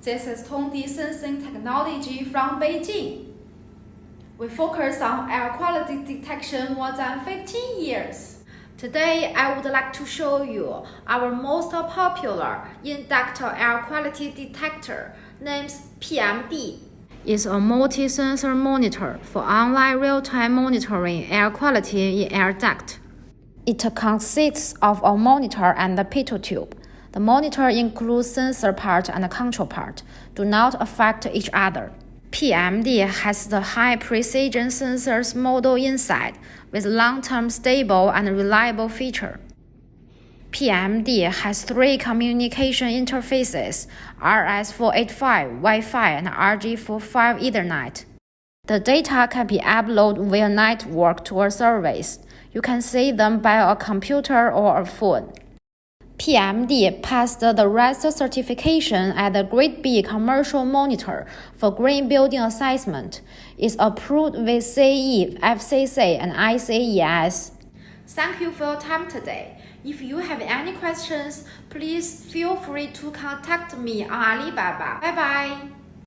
This is Tongdy sensing technology from Beijing. We focus on air quality detection more than 15 years. Today, I would like to show you our most popular in-duct air quality detector, named PMD. It's a multi-sensor monitor for online real-time monitoring air quality in air duct. It consists of a monitor and a Pitot tube. The monitor includes sensor part and control part, do not affect each other. PMD has the high precision sensors module inside, with long-term stable and reliable feature. PMD has 3 communication interfaces, RS485, Wi-Fi, and RJ45 Ethernet. The data can be uploaded via network to a service. You can see them by a computer or a phone. PMD passed the REST certification at the Grade B commercial monitor for green building assessment. It's approved with CE, FCC, and ICES. Thank you for your time today. If you have any questions, please feel free to contact me on Alibaba. Bye-bye.